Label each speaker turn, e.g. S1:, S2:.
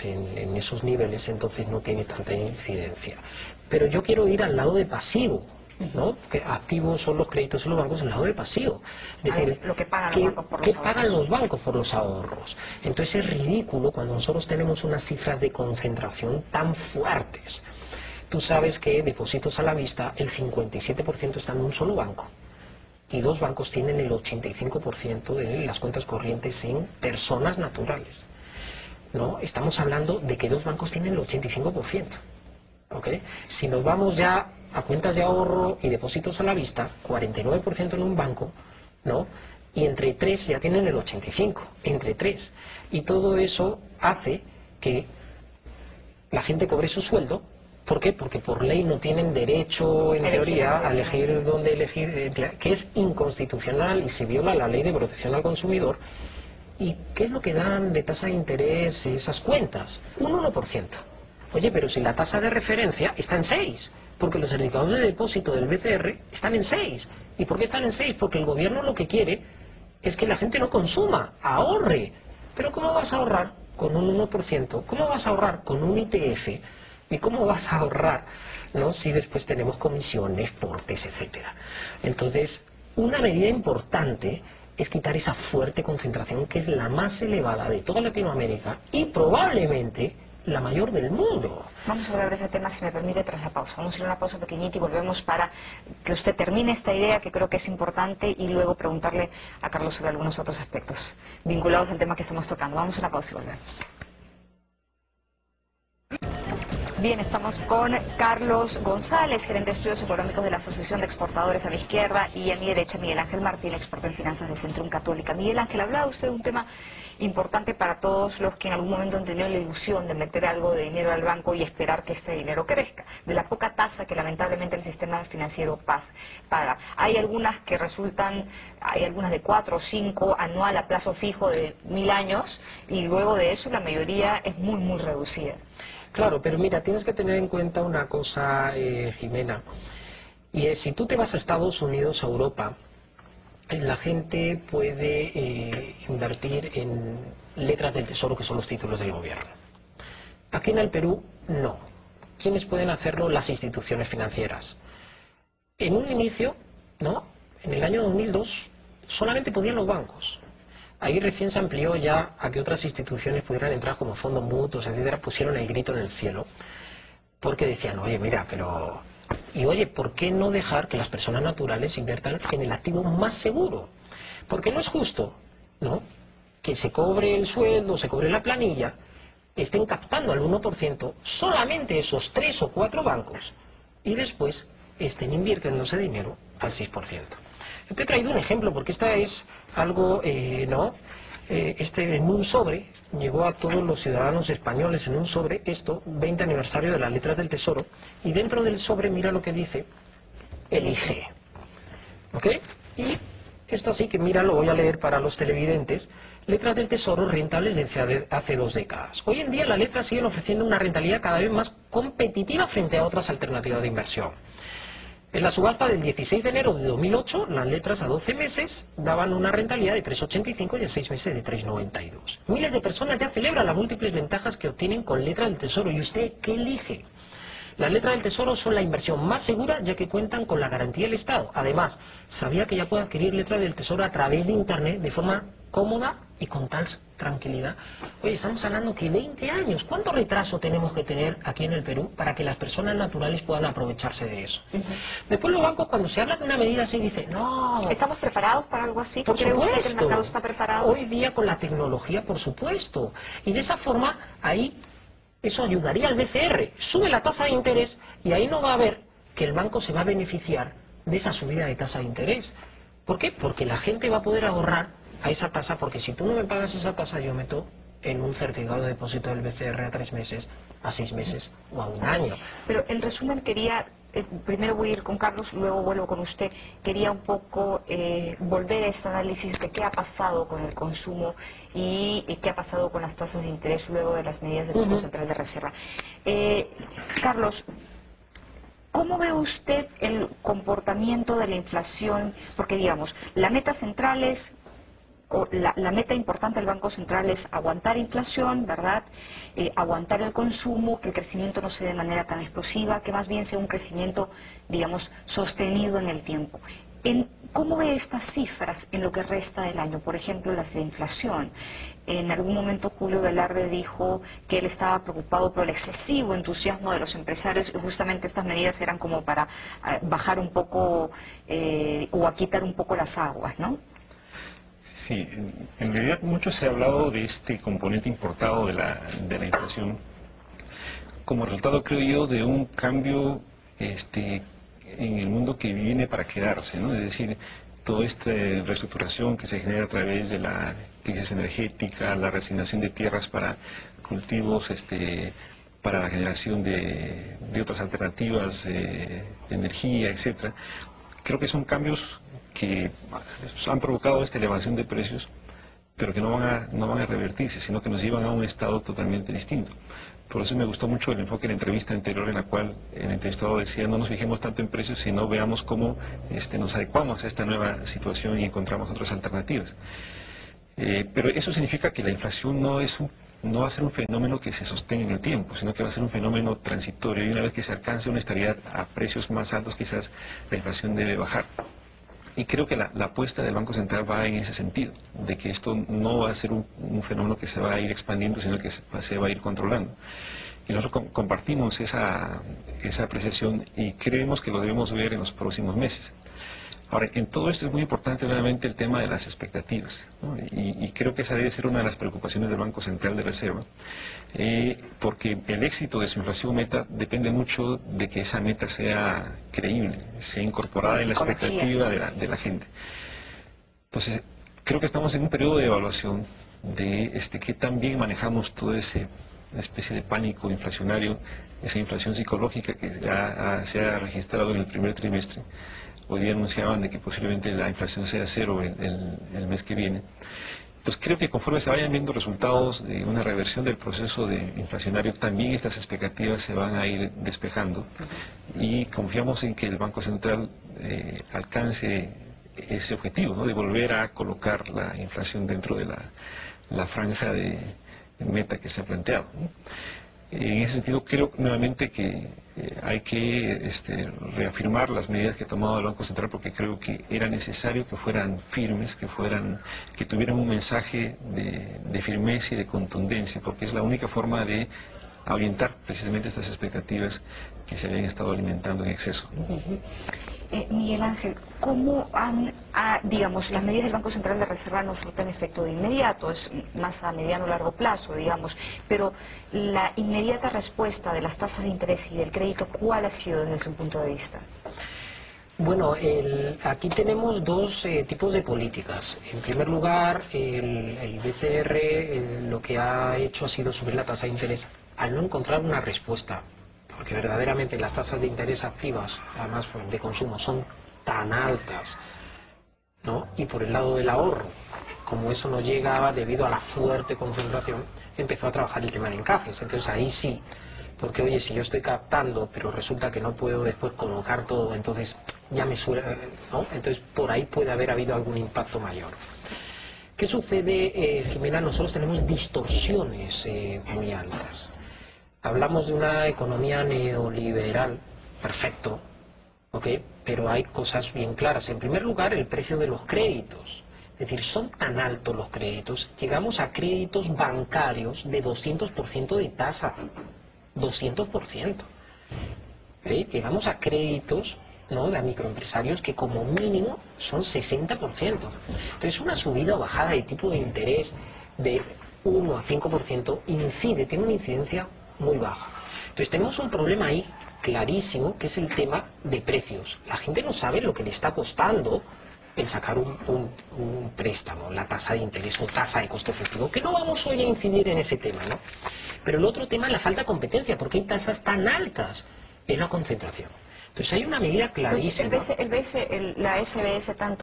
S1: en esos niveles, entonces no tiene tanta incidencia. Pero yo quiero ir al lado de pasivo, ¿no? Que activos son los créditos en los bancos, al lado de pasivo. Es decir,
S2: lo que pagan los bancos por los
S1: ¿qué
S2: ahorros?
S1: pagan los bancos por los ahorros? Entonces es ridículo cuando nosotros tenemos unas cifras de concentración tan fuertes. Tú sabes que depósitos a la vista, el 57% están en un solo banco. Y dos bancos tienen el 85% de las cuentas corrientes en personas naturales. ¿No? Estamos hablando de que dos bancos tienen el 85%. ¿Ok? Si nos vamos ya a cuentas de ahorro y depósitos a la vista, 49% en un banco, ¿no? Y entre tres ya tienen el 85%, entre tres. Y todo eso hace que la gente cobre su sueldo. ¿Por qué? Porque por ley no tienen derecho, en teoría, a elegir dónde elegir, que es inconstitucional y se viola la ley de protección al consumidor. ¿Y qué es lo que dan de tasa de interés esas cuentas? Un 1%. Oye, pero si la tasa de referencia está en 6, porque los certificados de depósito del BCR están en 6. ¿Y por qué están en 6? Porque el gobierno lo que quiere es que la gente no consuma, ahorre. Pero ¿cómo vas a ahorrar con un 1%? ¿Cómo vas a ahorrar con un ITF? ¿Y cómo vas a ahorrar, ¿no? Si después tenemos comisiones, portes, etcétera? Entonces, una medida importante es quitar esa fuerte concentración que es la más elevada de toda Latinoamérica y probablemente la mayor del mundo.
S2: Vamos a hablar de ese tema, si me permite, tras la pausa. Vamos a ir a una pausa pequeñita y volvemos para que usted termine esta idea que creo que es importante y luego preguntarle a Carlos sobre algunos otros aspectos vinculados al tema que estamos tocando. Vamos a una pausa y volvemos. Bien, estamos con Carlos González, gerente de estudios económicos de la Asociación de Exportadores a mi izquierda, y a mi derecha Miguel Ángel Martín, experto en finanzas de Centrum Católica. Miguel Ángel, hablaba usted de un tema importante para todos los que en algún momento han tenido la ilusión de meter algo de dinero al banco y esperar que este dinero crezca, de la poca tasa que lamentablemente el sistema financiero paga. Hay algunas que resultan, hay algunas de 4 o 5 anual a plazo fijo de 1000 años, y luego de eso la mayoría es muy, muy reducida.
S1: Claro, pero mira, tienes que tener en cuenta una cosa, Jimena, y es, si tú te vas a Estados Unidos, a Europa, la gente puede invertir en letras del tesoro, que son los títulos del gobierno. Aquí en el Perú, no. ¿Quiénes pueden hacerlo? Las instituciones financieras. En un inicio, ¿no? En el año 2002, solamente podían los bancos. Ahí recién se amplió ya a que otras instituciones pudieran entrar como fondos mutuos, etcétera, pusieron el grito en el cielo, porque decían, oye, mira, pero... Y oye, ¿por qué no dejar que las personas naturales inviertan en el activo más seguro? Porque no es justo, ¿no?, que se cobre el sueldo, se cobre la planilla, estén captando al 1% solamente esos 3 o 4 bancos y después estén invirtiendo ese dinero al 6%. Yo te he traído un ejemplo porque esta es algo, ¿no? En un sobre, llegó a todos los ciudadanos españoles en un sobre, esto, 20 aniversario de las letras del tesoro, y dentro del sobre mira lo que dice, elige, ¿ok? Y esto así que mira, lo voy a leer para los televidentes, letras del tesoro rentables desde hace 2 décadas. Hoy en día las letras siguen ofreciendo una rentabilidad cada vez más competitiva frente a otras alternativas de inversión. En la subasta del 16 de enero de 2008, las letras a 12 meses daban una rentabilidad de 3,85 y a 6 meses de 3,92. Miles de personas ya celebran las múltiples ventajas que obtienen con letras del tesoro. ¿Y usted qué elige? Las letras del tesoro son la inversión más segura ya que cuentan con la garantía del Estado. Además, ¿sabía que ya puede adquirir letras del tesoro a través de Internet de forma cómoda y con tal tranquilidad? Oye, estamos hablando que 20 años. ¿Cuánto retraso tenemos que tener aquí en el Perú para que las personas naturales puedan aprovecharse de eso? Después los bancos, cuando se habla de una medida así, dicen, no...
S2: ¿Estamos preparados para algo así?
S1: Por
S2: ¿Cree usted que el
S1: supuesto.
S2: mercado está preparado?
S1: Hoy día con la tecnología, por supuesto. Y de esa forma, ahí... Eso ayudaría al BCR, sube la tasa de interés y ahí no va a haber que el banco se va a beneficiar de esa subida de tasa de interés. ¿Por qué? Porque la gente va a poder ahorrar a esa tasa, porque si tú no me pagas esa tasa, yo meto en un certificado de depósito del BCR a 3 meses, a 6 meses o a 1 año.
S2: Pero en resumen quería, primero voy a ir con Carlos, luego vuelvo con usted, quería un poco volver a este análisis de qué ha pasado con el consumo y qué ha pasado con las tasas de interés luego de las medidas del Banco Central de Reserva. Carlos, ¿cómo ve usted el comportamiento de la inflación? Porque digamos, la meta central es la meta importante del Banco Central es aguantar inflación, ¿verdad? Aguantar el consumo, que el crecimiento no sea de manera tan explosiva, que más bien sea un crecimiento, digamos, sostenido en el tiempo. ¿Cómo ve estas cifras en lo que resta del año? Por ejemplo, las de inflación. En algún momento Julio Velarde dijo que él estaba preocupado por el excesivo entusiasmo de los empresarios y justamente estas medidas eran como para bajar un poco o aquietar un poco las aguas, ¿no?
S3: Sí, en realidad mucho se ha hablado de este componente importado de la inflación como resultado, creo yo, de un cambio en el mundo que viene para quedarse, ¿no? Es decir, toda esta reestructuración que se genera a través de la crisis energética, la reasignación de tierras para cultivos, para la generación de otras alternativas de energía, etcétera. Creo que son cambios que han provocado esta elevación de precios, pero que no van a revertirse, sino que nos llevan a un estado totalmente distinto. Por eso me gustó mucho el enfoque de la entrevista anterior en la cual el entrevistado decía: no nos fijemos tanto en precios, sino veamos cómo nos adecuamos a esta nueva situación y encontramos otras alternativas. Pero eso significa que la inflación no va a ser un fenómeno que se sostenga en el tiempo, sino que va a ser un fenómeno transitorio, y una vez que se alcance una estabilidad a precios más altos, quizás la inflación debe bajar. Y creo que la apuesta del Banco Central va en ese sentido, de que esto no va a ser un fenómeno que se va a ir expandiendo, sino que se va a ir controlando. Y nosotros compartimos esa apreciación y creemos que lo debemos ver en los próximos meses. Ahora, en todo esto es muy importante nuevamente el tema de las expectativas, ¿no? Y creo que esa debe ser una de las preocupaciones del Banco Central de Reserva, porque el éxito de su inflación meta depende mucho de que esa meta sea creíble, sea incorporada en la expectativa de la gente. Entonces, creo que estamos en un periodo de evaluación de qué tan bien manejamos toda esa especie de pánico inflacionario, esa inflación psicológica que ya se ha registrado en el primer trimestre. Hoy día anunciaban de que posiblemente la inflación sea cero el mes que viene. Entonces creo que conforme se vayan viendo resultados de una reversión del proceso inflacionario, también estas expectativas se van a ir despejando, y confiamos en que el Banco Central alcance ese objetivo, ¿no? De volver a colocar la inflación dentro de la franja de meta que se ha planteado, ¿no? En ese sentido, creo nuevamente que hay que reafirmar las medidas que ha tomado el Banco Central, porque creo que era necesario que fueran firmes, que tuvieran un mensaje de firmeza y de contundencia, porque es la única forma de ahuyentar precisamente estas expectativas que se habían estado alimentando en exceso.
S2: Miguel Ángel, ¿cómo digamos, las medidas del Banco Central de Reserva no surten efecto de inmediato, es más a mediano o largo plazo, digamos, pero la inmediata respuesta de las tasas de interés y del crédito, ¿cuál ha sido desde su punto de vista?
S1: Bueno, aquí tenemos dos tipos de políticas. En primer lugar, el BCR lo que ha hecho ha sido subir la tasa de interés al no encontrar una respuesta, porque verdaderamente las tasas de interés activas, además de consumo, son tan altas, ¿no? Y por el lado del ahorro, como eso no llegaba debido a la fuerte concentración, empezó a trabajar el tema de encajes. Entonces ahí sí, porque oye, si yo estoy captando, pero resulta que no puedo después colocar todo, entonces ya me suele, ¿no? Entonces por ahí puede haber habido algún impacto mayor. ¿Qué sucede, Jimena? Nosotros tenemos distorsiones muy altas. Hablamos de una economía neoliberal, perfecto, ¿ok? Pero hay cosas bien claras. En primer lugar, el precio de los créditos. Es decir, son tan altos los créditos, llegamos a créditos bancarios de 200% de tasa. 200%. ¿Okay? Llegamos a créditos, ¿no?, de microempresarios que como mínimo son 60%. Entonces una subida o bajada de tipo de interés de 1 a 5% incide, tiene una incidencia muy baja. Entonces tenemos un problema ahí clarísimo, que es el tema de precios. La gente no sabe lo que le está costando el sacar un préstamo, la tasa de interés o tasa de costo efectivo, que no vamos hoy a incidir en ese tema, ¿no? Pero el otro tema es la falta de competencia, porque hay tasas tan altas en la concentración. Entonces hay una medida clarísima.
S2: La SBS tanto